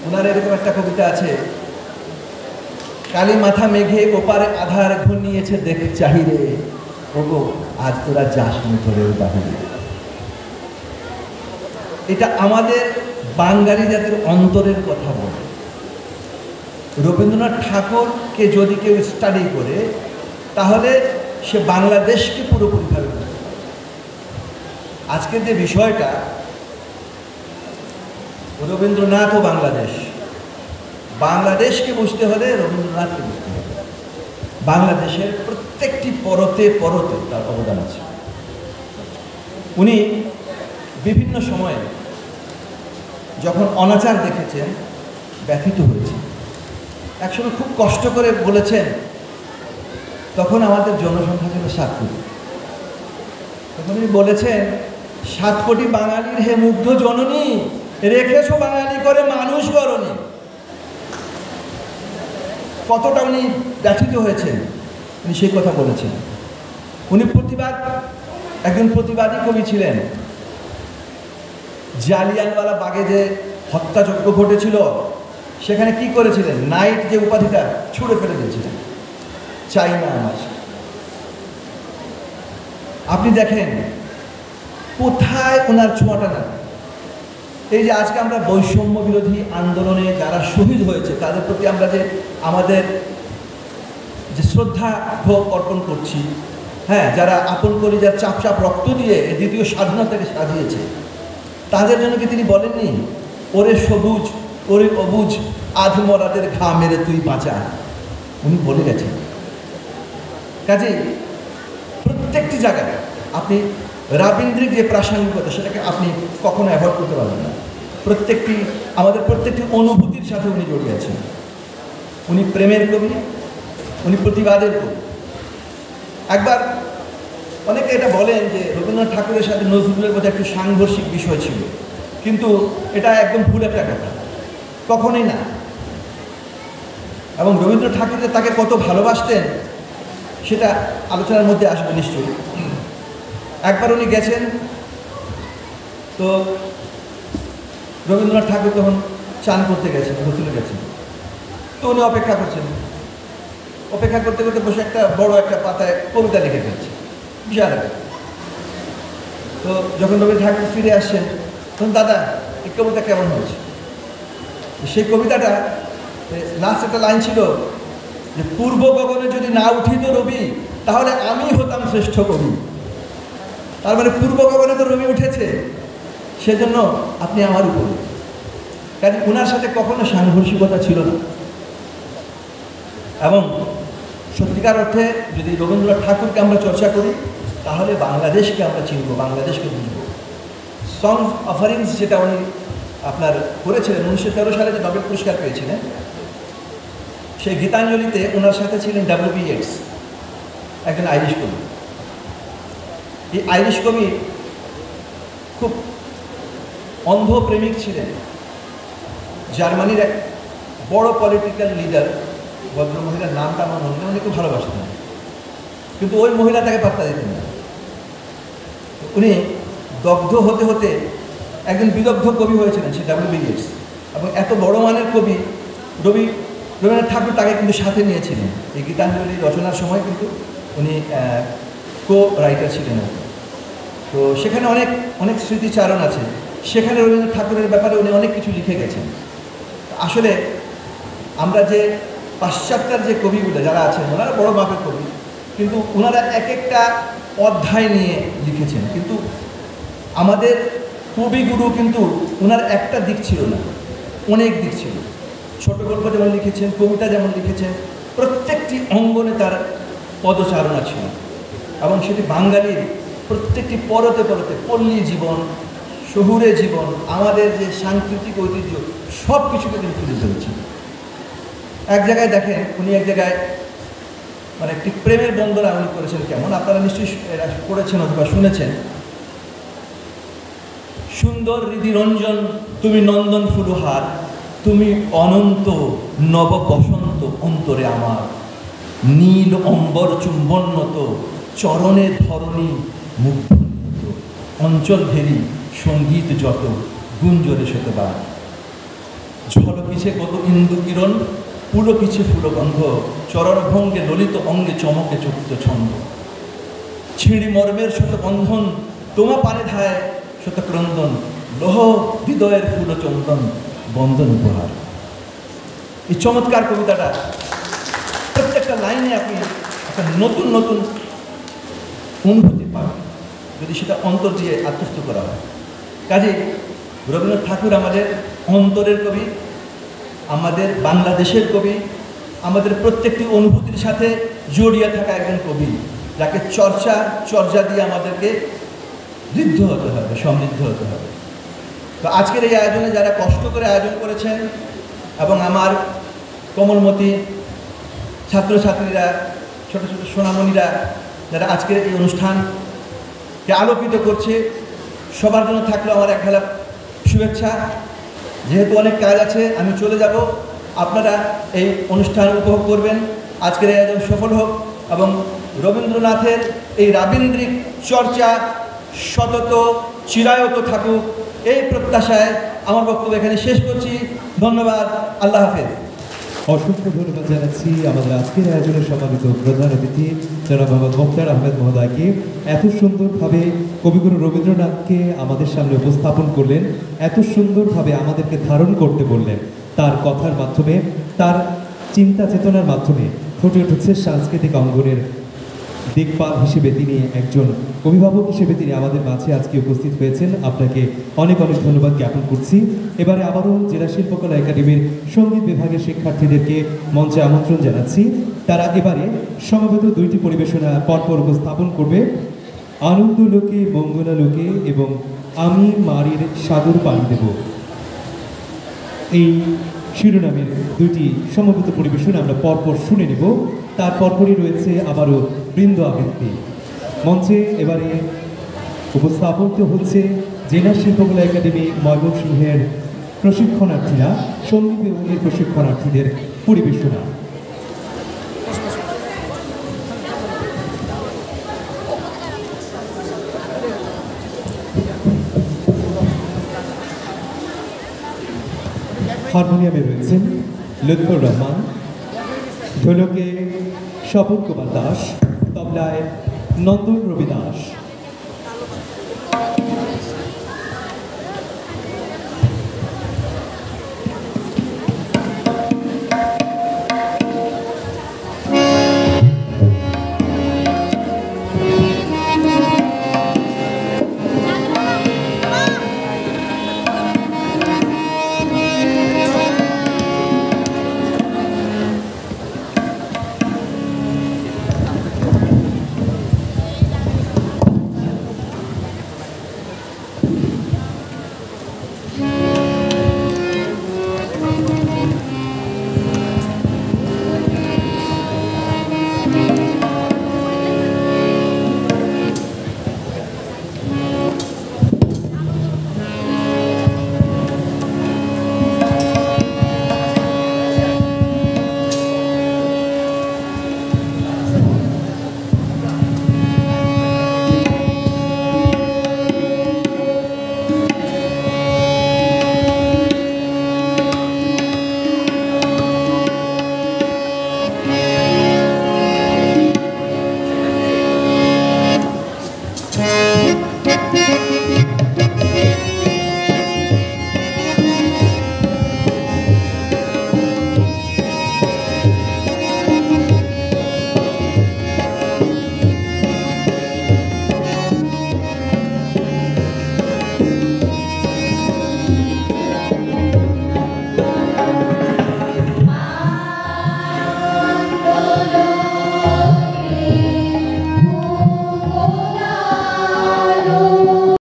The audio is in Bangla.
ওনার এরকম একটা কবিতা আছে, কালী মাথা মেঘে ওপারে আধার ঘনিয়েছে দেখ চাহিরে, ওগো আজ তোরা যাস নি ঘরের বাহিরে। এটা আমাদের বাঙালি জাতির অন্তরের কথা বলে। রবীন্দ্রনাথ ঠাকুরকে যদি কেউ স্টাডি করে তাহলে সে বাংলাদেশকে পুরোপুরিভাবে বুঝতে পারে। আজকের যে বিষয়টা, রবীন্দ্রনাথ ও বাংলাদেশ, বাংলাদেশকে বুঝতে হলে রবীন্দ্রনাথকে বুঝতে হবে। বাংলাদেশের প্রত্যেকটি পরতে পরতে তার অবদান আছে। উনি বিভিন্ন সময়ে যখন অনাচার দেখেছেন ব্যথিত হয়েছে। একসময় খুব কষ্ট করে বলেছেন, তখন আমাদের জনসংখ্যা ছিল 7 কোটি। তখন উনি বলেছেন, 7 কোটি বাঙালির হে মুগ্ধ জননী, রেখেছো বাঙালি করে মানুষ করনি। কতটা উনি ব্যথিত হয়েছেন উনি সেই কথা বলেছেন। উনি একজন প্রতিবাদী কবি ছিলেন। জালিয়ানওয়ালা বাগে যে হত্যাযজ্ঞ ঘটেছিল সেখানে কি করেছিলেন? নাইট যে উপাধিটা ছুঁড়ে ফেলে দিয়েছিলেন, চাই না আমার। আপনি দেখেন কোথায় ওনার ছোঁয়াটা না। এই যে আজকে আমরা বৈষম্য বিরোধী আন্দোলনে যারা শহীদ হয়েছে তাদের প্রতি আমরা যে আমাদের যে শ্রদ্ধা অর্পণ করছি, হ্যাঁ, যারা আপন করি, যারা চাপ চাপ রক্ত দিয়ে দ্বিতীয় স্বাধীনতাকে সাজিয়েছে, তাদের জন্য কি তিনি বলেননি, ওরে সবুজ ওরে অবুজ আধমরাদের ঘা মেরে তুই বাঁচা? উনি বলে গেছেন। কাজেই প্রত্যেকটি জায়গায় আপনি রাবীন্দ্রিক যে প্রাসঙ্গিকতা সেটাকে আপনি কখনো অ্যাভয়েড করতে পারবেন না। আমাদের প্রত্যেকটি অনুভূতির সাথে উনি জড়িয়ে আছেন। উনি প্রেমের কবি, উনি প্রতিবাদের কবি। একবার অনেকে এটা বলেন যে রবীন্দ্রনাথ ঠাকুরের সাথে নজরুলের মধ্যে একটু সাংঘর্ষিক বিষয় ছিল, কিন্তু এটা একদম ভুল একটা কথা, কখনোই না। এবং রবীন্দ্রনাথ ঠাকুর যে তাকে কত ভালোবাসতেন সেটা আলোচনার মধ্যে আসবে নিশ্চয়ই। একবার উনি গেছেন, তো রবীন্দ্রনাথ ঠাকুর তখন চান করতে গেছেন, গোসলে গেছেন, তো উনি অপেক্ষা করছেন। অপেক্ষা করতে করতে বসে একটা বড় একটা পাতায় কবিতা লিখে ফেলছে, বিশাল। তো যখন রবীন্দ্রনাথ ঠাকুর ফিরে আসছেন তখন, দাদা এই কবিতা কেমন হয়েছে? সেই কবিতাটা লাস্ট একটা লাইন ছিল যে, পূর্ব গগনে যদি না উঠিত রবি তাহলে আমি হতাম শ্রেষ্ঠ কবি। তার মানে পূর্ব গগনে তো রবি উঠেছে, সেজন্য আপনি আমার উপর। কাজে ওনার সাথে কখনো সাংঘর্ষিকতা ছিল না। এবং সত্যিকার অর্থে যদি রবীন্দ্রনাথ ঠাকুরকে আমরা চর্চা করি তাহলে বাংলাদেশকে আমরা চিনব, বাংলাদেশকে বুঝব। সংস অফারিংস যেটা উনি আপনার করেছিলেন 1913 সালে যে নোবেল পুরস্কার পেয়েছিলেন, সেই গীতাঞ্জলিতে ওনার সাথে ছিলেন W.B. Yeats, একজন আইরিশ কবি। এই আইরিশ কবি খুব অন্ধ প্রেমিক ছিলেন। জার্মানির এক বড় পলিটিক্যাল লিডার, ভদ্র মহিলার নামটা আমার মনে হয়, উনি খুব ভালোবাসতেন, কিন্তু ওই মহিলা তাকে পাত্তা দিতেন না। উনি দগ্ধ হতে হতে একজন বিদগ্ধ কবি হয়েছিলেন, সে W.B. Yeats। এবং এত বড় মানের কবি রবীন্দ্রনাথ ঠাকুর তাকে কিন্তু সাথে নিয়েছিলেন। এই গীতাঞ্জলি রচনার সময় কিন্তু উনি কো রাইটার ছিলেন। তো সেখানে অনেক অনেক স্মৃতিচারণ আছে, সেখানে রবীন্দ্রনাথ ঠাকুরের ব্যাপারে উনি অনেক কিছু লিখে গেছেন। আসলে আমরা যে পাশ্চাত্যের যে কবিগুলো যারা আছেন ওনারা বড় মাপের কবি, কিন্তু ওনারা এক একটা অধ্যায় নিয়ে লিখেছেন। কিন্তু আমাদের কবিগুরু কিন্তু ওনার একটা দিক ছিল না, অনেক দিক ছিল। ছোট গল্প যেমন লিখেছেন, কবিতা যেমন লিখেছেন, প্রত্যেকটি অঙ্গনে তার পদচারণা ছিল। এবং সেটি বাঙালির প্রত্যেকটি পরতে পরতে, পল্লী জীবন, শহুরে জীবন, আমাদের যে সাংস্কৃতিক ঐতিহ্য সব কিছুকে তিনি তুলে ধরেছেন। এক জায়গায় দেখেন উনি এক জায়গায় মানে একটি প্রেমের বন্দনা উনি করেছেন, কেমন আপনারা নিশ্চয়ই পড়েছেন অথবা শুনেছেন। সুন্দর হৃদিরঞ্জন তুমি নন্দন ফুলহার, তুমি অনন্ত নব বসন্ত অন্তরে আমার, নীল অম্বর চুম্বনত চরণে ধরণী মুগ্ধ অঞ্চল ঘেরি সঙ্গীত যত গুঞ্জরে শতবার। ঝলকিছে কত ইন্দু কিরণ, পুলকিছে ফুলগন্ধ, চরণ ভঙ্গে ললিত অঙ্গে চমকে চকিত ছন্দ। ছিঁড়ি মর্মের শত বন্ধন, তোমা পানে ধায় শত ক্রন্দন, লোহ হৃদয়ের ফুল চন্দন, বন্দন উপহার। এই চমৎকার কবিতাটা প্রত্যেকটা লাইনে আপনি একটা নতুন নতুন অনুভূতি পাবেন যদি সেটা অন্তর দিয়ে আত্মস্থ করা হয়। কাজেই রবীন্দ্রনাথ ঠাকুর আমাদের অন্তরের কবি, আমাদের বাংলাদেশের কবি, আমাদের প্রত্যেকটি অনুভূতির সাথে জড়িয়ে থাকা একজন কবি, যাকে চর্চা দিয়ে আমাদেরকে ঋদ্ধ হতে হবে, সমৃদ্ধ হতে হবে। তো আজকের এই আয়োজনে যারা কষ্ট করে আয়োজন করেছেন এবং আমার কোমলমতি ছাত্রছাত্রীরা, ছোট ছোট সোনামণিরা যারা আজকের এই অনুষ্ঠানকে আলোকিত করছে, সবার জন্য থাকলো আমার এক হেলা শুভেচ্ছা। যেহেতু অনেক কাজ আছে, আমি চলে যাব, আপনারা এই অনুষ্ঠান উপভোগ করবেন। আজকের এই আয়োজন সফল হোক এবং রবীন্দ্রনাথের এই রাবীন্দ্রিক চর্চা সতত চিরায়ত থাকুক, এই প্রত্যাশায় আমার বক্তব্য এখানে শেষ করছি। ধন্যবাদ, আল্লাহ হাফেজ। অসংখ্য ধন্যবাদ জানাচ্ছি আমাদের আজকের আয়োজনের সম্মানিত প্রধান অতিথি জনাব মোহাম্মদ মোখতার আহমেদ মহোদয়কে। এত সুন্দরভাবে কবিগুরু রবীন্দ্রনাথকে আমাদের সামনে উপস্থাপন করলেন, এত সুন্দরভাবে আমাদেরকে ধারণ করতে বললেন। তার কথার মাধ্যমে, তার চিন্তা চেতনার মাধ্যমে ফুটে উঠেছে সাংস্কৃতিক অঙ্গনের দিকপাল হিসেবে তিনি একজন অভিভাবক হিসেবে তিনি আমাদের মাঝে আজকে উপস্থিত হয়েছেন। আপনাকে অনেক অনেক ধন্যবাদ জ্ঞাপন করছি। এবারে আবারও জেলা শিল্পকলা একাডেমির সঙ্গীত বিভাগের শিক্ষার্থীদেরকে মঞ্চে আমন্ত্রণ জানাচ্ছি। তারা এবারে সমবেত দুইটি পরিবেশনা পরপর উপস্থাপন করবে, আনন্দ লোকে মঙ্গলা লোকে এবং আমি মারির সাগর পাড়ি দেব। এই শিরোনামের দুইটি সমবেত পরিবেশনা আমরা পরপর শুনে নেব। তার পরপরই রয়েছে আবারও বৃন্দ আবৃত্তি। মঞ্চে এবারে উপস্থাপিত হচ্ছে জেলা শিল্পকলা একাডেমি ময়মনসিংহের প্রশিক্ষণার্থীরা, সঙ্গীত বিভাগের প্রশিক্ষণার্থীদের পরিবেশনা। হারমোনিয়ামে রয়েছেন লুৎফর রহমান, ঢোলকে স্বপন কুমার দাস, তবলায় নন্দন রবি দাস।